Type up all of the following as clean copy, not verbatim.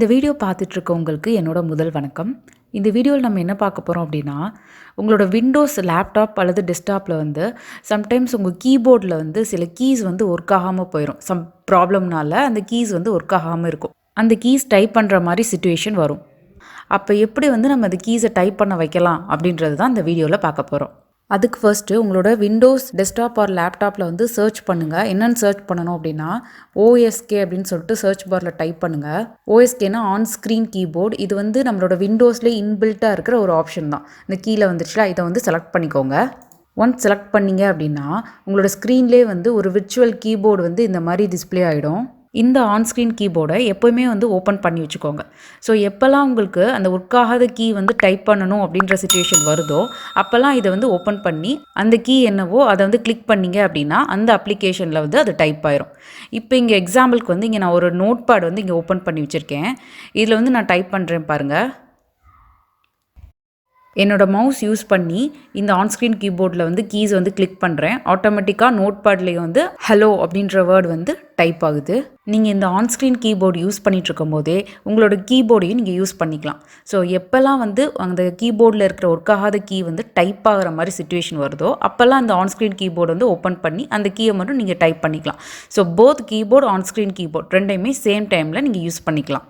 இந்த வீடியோ பார்த்துட்ருக்கவங்களுக்கு என்னோட முதல் வணக்கம். இந்த வீடியோவில் நம்ம என்ன பார்க்க போகிறோம் அப்படின்னா, உங்களோட விண்டோஸ் லேப்டாப் அல்லது டெஸ்க்டாப்பில் வந்து சம்டைம்ஸ் உங்கள் கீபோர்டில் வந்து சில கீஸ் வந்து ஒர்க் ஆகாமல் போயிடும். சம் ப்ராப்ளம்னால அந்த கீஸ் வந்து ஒர்க் ஆகாமல் இருக்கும். அந்த கீஸ் டைப் பண்ணுற மாதிரி சிச்சுவேஷன் வரும். அப்போ எப்படி வந்து நம்ம அந்த கீஸை டைப் பண்ண வைக்கலாம் அப்படின்றது தான் இந்த வீடியோவில் பார்க்க போகிறோம். அதுக்கு ஃபர்ஸ்ட்டு உங்களோட விண்டோஸ் டெஸ்க்டாப் ஆர் லேப்டாப்பில் வந்து சர்ச் பண்ணுங்கள். என்னென்னு சர்ச் பண்ணணும் அப்படின்னா ஓஎஸ்கே அப்படின்னு சொல்லிட்டு சர்ச் பாரில் டைப் பண்ணுங்கள். ஓஎஸ்கேனா ஆன் ஸ்க்ரீன் கீபோர்டு. இது வந்து நம்மளோட விண்டோஸ்லேயே இன்பில்ட்டாக இருக்கிற ஒரு ஆப்ஷன் தான். இந்த கீழே வந்துச்சுல, இதை வந்து செலக்ட் பண்ணிக்கோங்க. ஒன்ஸ் செலக்ட் பண்ணிங்க அப்படின்னா உங்களோட ஸ்க்ரீன்லேயே வந்து ஒரு விர்ச்சுவல் கீபோர்டு வந்து இந்த மாதிரி டிஸ்பிளே ஆகிடும். இந்த ஆன்ஸ்க்ரீன் கீபோர்டை எப்போயுமே வந்து ஓப்பன் பண்ணி வச்சுக்கோங்க. ஸோ எப்போல்லாம் உங்களுக்கு அந்த ஒர்க் ஆகாத கீ வந்து டைப் பண்ணணும் அப்படின்ற சிச்சுவேஷன் வருதோ அப்போல்லாம் இதை வந்து ஓப்பன் பண்ணி அந்த கீ என்னவோ அதை வந்து கிளிக் பண்ணிங்க அப்படின்னா அந்த அப்ளிகேஷனில் வந்து அது டைப் ஆயிரும். இப்போ இங்கே எக்ஸாம்பிளுக்கு வந்து இங்கே நான் ஒரு நோட் பேட் வந்து இங்கே ஓப்பன் பண்ணி வச்சுருக்கேன். இதில் வந்து நான் டைப் பண்ணுறேன் பாருங்கள். என்னோட மவுஸ் யூஸ் பண்ணி இந்த ஆன்ஸ்க்ரீன் கீபோர்டில் வந்து கீஸ் வந்து கிளிக் பண்ணுறேன். ஆட்டோமேட்டிக்காக நோட் பேட்லேயே வந்து ஹலோ அப்படின்ற வேர்டு வந்து டைப் ஆகுது. நீங்கள் இந்த ஆன்ஸ்க்ரீன் கீபோர்டு யூஸ் பண்ணிகிட்டு இருக்கும் போதே உங்களோட கீபோர்டையும் நீங்கள் யூஸ் பண்ணிக்கலாம். ஸோ எப்போல்லாம் வந்து அந்த கீபோர்டில் இருக்கிற ஒர்க் ஆகாத கீ வந்து டைப் ஆகிற மாதிரி சிச்சுவேஷன் வருதோ அப்போல்லாம் அந்த ஆன்ஸ்க்ரீன் கீபோர்டு வந்து ஓப்பன் பண்ணி அந்த கீயை மட்டும் நீங்கள் டைப் பண்ணிக்கலாம். So both keyboard on-screen keyboard ரெண்டையுமே சேம் டைமில் நீங்கள் யூஸ் பண்ணிக்கலாம்.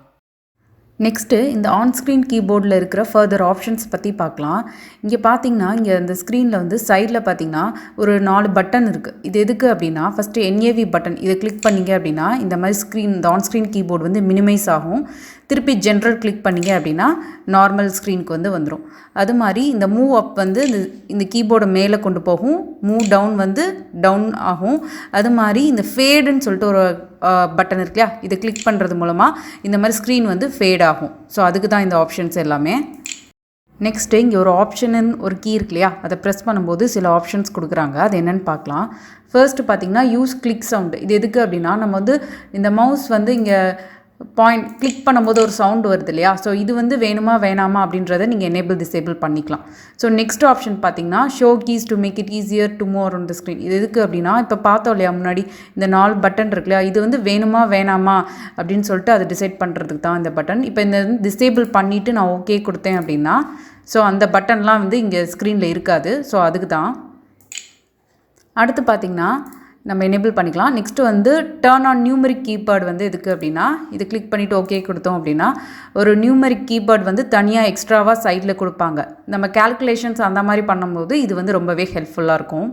நெக்ஸ்ட்டு இந்த ஆன்ஸ்க்ரீன் கீபோர்டில் இருக்கிற ஃபர்தர் ஆப்ஷன்ஸ் பற்றி பார்க்கலாம். இங்கே பார்த்தீங்கன்னா இங்கே இந்த ஸ்க்ரீனில் வந்து சைடில் பார்த்தீங்கன்னா ஒரு 4 பட்டன் இருக்குது. இது எதுக்கு அப்படின்னா ஃபஸ்ட்டு NAV பட்டன் இதை கிளிக் பண்ணிங்க அப்படின்னா இந்த மாதிரி இந்த ஆன்ஸ்க்ரீன் கீபோர்டு வந்து மினிமைஸ் ஆகும். திருப்பி ஜென்ரல் கிளிக் பண்ணிங்க அப்படின்னா நார்மல் ஸ்க்ரீனுக்கு வந்து வந்துடும். அது மாதிரி இந்த மூவ் அப் வந்து இந்த கீபோர்டை மேலே கொண்டு போகும், மூவ் டவுன் வந்து டவுன் ஆகும். அது மாதிரி இந்த ஃபேடுன்னு சொல்லிட்டு ஒரு பட்டன் இருக்கு இல்லையா, இதை கிளிக் பண்ணுறது மூலமாக இந்த மாதிரி ஸ்க்ரீன் வந்து ஃபேட் ஆகும். ஸோ அதுக்கு தான் இந்த ஆப்ஷன்ஸ் எல்லாமே. நெக்ஸ்ட்டு இங்கே ஒரு ஆப்ஷனுன்னு ஒரு கீ இருக்கு இல்லையா, அதை ப்ரெஸ் பண்ணும்போது சில ஆப்ஷன்ஸ் கொடுக்குறாங்க. அது என்னென்னு பார்க்கலாம். ஃபர்ஸ்ட்டு பார்த்தீங்கன்னா யூஸ் கிளிக் சவுண்டு. இது எதுக்கு அப்படின்னா நம்ம வந்து இந்த மவுஸ் வந்து இங்கே பாயிண்ட் கிளிக் பண்ணும்போது ஒரு சவுண்டு வருது இல்லையா, ஸோ இது வந்து வேணுமா வேணாமா அப்படின்றத நீங்கள் எனேபிள் டிசேபிள் பண்ணிக்கலாம். ஸோ நெக்ஸ்ட் ஆப்ஷன் பார்த்தீங்கன்னா show keys to make it easier to move on the screen. இது எதுக்கு அப்படின்னா இப்போ பார்த்தோம் இல்லையா முன்னாடி இந்த 4 பட்டன் இருக்கு இல்லையா, இது வந்து வேணுமா வேணாமா அப்படின்னு சொல்லிட்டு அதை டிசைட் பண்ணுறதுக்கு தான் இந்த பட்டன். இப்போ இந்த டிசேபிள் பண்ணிவிட்டு நான் ஓகே கொடுத்தேன் அப்படின்னா ஸோ அந்த பட்டன்லாம் வந்து இங்கே ஸ்க்ரீனில் இருக்காது. ஸோ அதுக்கு தான். அடுத்து பார்த்திங்கன்னா நம்ம எனேபிள் பண்ணிக்கலாம். நெக்ஸ்ட்டு வந்து டர்ன் ஆன் நியூமரிக் கீபேட் வந்து எதுக்கு அப்படின்னா இது கிளிக் பண்ணிவிட்டு ஓகே கொடுத்தோம் அப்படின்னா ஒரு நியூமரிக் கீபேட் வந்து தனியாக எக்ஸ்ட்ராவாக சைடில் கொடுப்பாங்க. நம்ம கேல்குலேஷன்ஸ் அந்த மாதிரி பண்ணும்போது இது வந்து ரொம்பவே ஹெல்ப்ஃபுல்லாக இருக்கும்.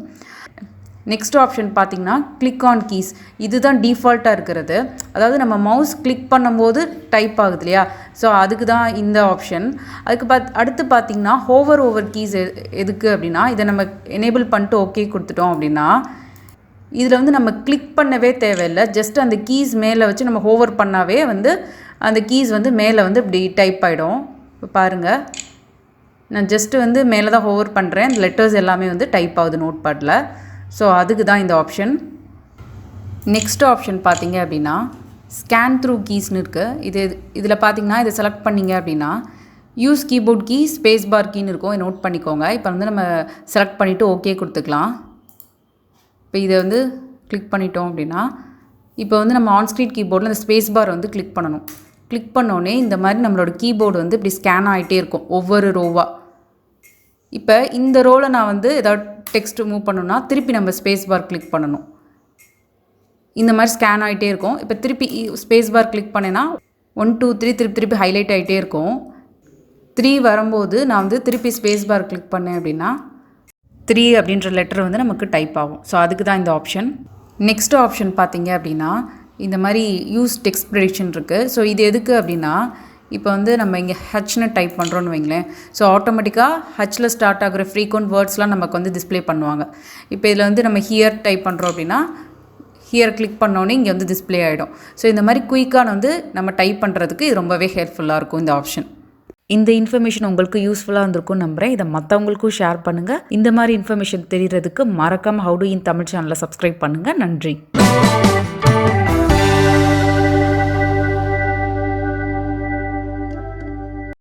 நெக்ஸ்ட் ஆப்ஷன் பார்த்திங்கன்னா கிளிக் ஆன் கீஸ். இதுதான் டிஃபால்ட்டாக இருக்கிறது. அதாவது நம்ம மவுஸ் கிளிக் பண்ணும்போது டைப் ஆகுது இல்லையா, ஸோ அதுக்கு தான் இந்த ஆப்ஷன். அதுக்கு அடுத்து பார்த்திங்கன்னா ஹோவர் ஓவர் கீஸ் எதுக்கு அப்படின்னா இதை நம்ம எனேபிள் பண்ணிட்டு ஓகே கொடுத்துட்டோம் அப்படின்னா இதில் வந்து நம்ம கிளிக் பண்ணவே தேவையில்லை. ஜஸ்ட் அந்த கீஸ் மேலே வச்சு நம்ம ஹோவர் பண்ணாவே வந்து அந்த கீஸ் வந்து மேலே வந்து இப்படி டைப் ஆகிடும். இப்போ பாருங்கள், நான் ஜஸ்ட்டு வந்து மேலே தான் ஹோவர் பண்ணுறேன். இந்த லெட்டர்ஸ் எல்லாமே வந்து டைப் ஆகுது நோட் பேடில். ஸோ அதுக்கு தான் இந்த ஆப்ஷன். நெக்ஸ்ட் ஆப்ஷன் பார்த்தீங்க அப்படின்னா ஸ்கேன் த்ரூ கீஸ்னு இருக்குது. இதில் பார்த்தீங்கன்னா இதை செலக்ட் பண்ணிங்க அப்படின்னா use keyboard key space bar கீன்னு இருக்கும். நோட் பண்ணிக்கோங்க. இப்போ வந்து நம்ம செலக்ட் பண்ணிவிட்டு ஓகே கொடுத்துக்கலாம். இப்போ இதை வந்து கிளிக் பண்ணிட்டோம் அப்படின்னா இப்போ வந்து நம்ம ஆன்ஸ்க்ரீன் கீபோர்டில் இந்த ஸ்பேஸ் பார் வந்து கிளிக் பண்ணணும். கிளிக் பண்ணோடனே இந்த மாதிரி நம்மளோட கீபோர்டு வந்து இப்படி ஸ்கேன் ஆகிட்டே இருக்கும் ஒவ்வொரு ரோவாக. இப்போ இந்த ரோவில் நான் வந்து ஏதாவது டெக்ஸ்ட் மூவ் பண்ணணும்னா திருப்பி நம்ம ஸ்பேஸ் பார் கிளிக் பண்ணணும். இந்த மாதிரி ஸ்கேன் ஆகிட்டே இருக்கும். இப்போ திருப்பி ஸ்பேஸ் பார் கிளிக் பண்ணேன்னா 1 2 3 திருப்பி ஹைலைட் ஆகிட்டே இருக்கும். 3 வரும்போது நான் வந்து திருப்பி ஸ்பேஸ் பார் கிளிக் பண்ணேன் அப்படின்னா 3 அப்படின்ற லெட்டர் வந்து நமக்கு டைப் ஆகும். ஸோ அதுக்கு தான் இந்த ஆப்ஷன். நெக்ஸ்ட் ஆப்ஷன் பார்த்தீங்க அப்படின்னா இந்த மாதிரி யூஸ் டெக்ஸ்ட் ப்ரெடிக்ஷன் இருக்குது. ஸோ இது எதுக்கு அப்படின்னா இப்போ வந்து நம்ம இங்கே ஹச்னு டைப் பண்ணுறோன்னு வைங்களேன், ஸோ ஆட்டோமேட்டிக்காக ஹச்சில் ஸ்டார்ட் ஆகிற ஃப்ரீக்வெண்ட் வேர்ட்ஸ்லாம் நமக்கு வந்து டிஸ்பிளே பண்ணுவாங்க. இப்போ இதில் வந்து நம்ம ஹியர் டைப் பண்ணுறோம் அப்படின்னா ஹியர் கிளிக் பண்ணோன்னே இங்கே வந்து டிஸ்பிளே ஆகிடும். ஸோ இந்த மாதிரி குயிக்கான வந்து நம்ம டைப் பண்ணுறதுக்கு இது ரொம்பவே ஹெல்ப்ஃபுல்லாக இருக்கும் இந்த ஆப்ஷன். இந்த இன்ஃபர்மேஷன் உங்களுக்கு யூஸ்ஃபுல்லாக இருந்திருக்கும் நம்புகிறேன். இதை மற்றவங்களுக்கும் ஷேர் பண்ணுங்கள். இந்த மாதிரி இன்ஃபர்மேஷன் தெரிகிறதுக்கு மறக்காமல் ஹவு டு இன் தமிழ் சேனலை சப்ஸ்கிரைப் பண்ணுங்கள். நன்றி.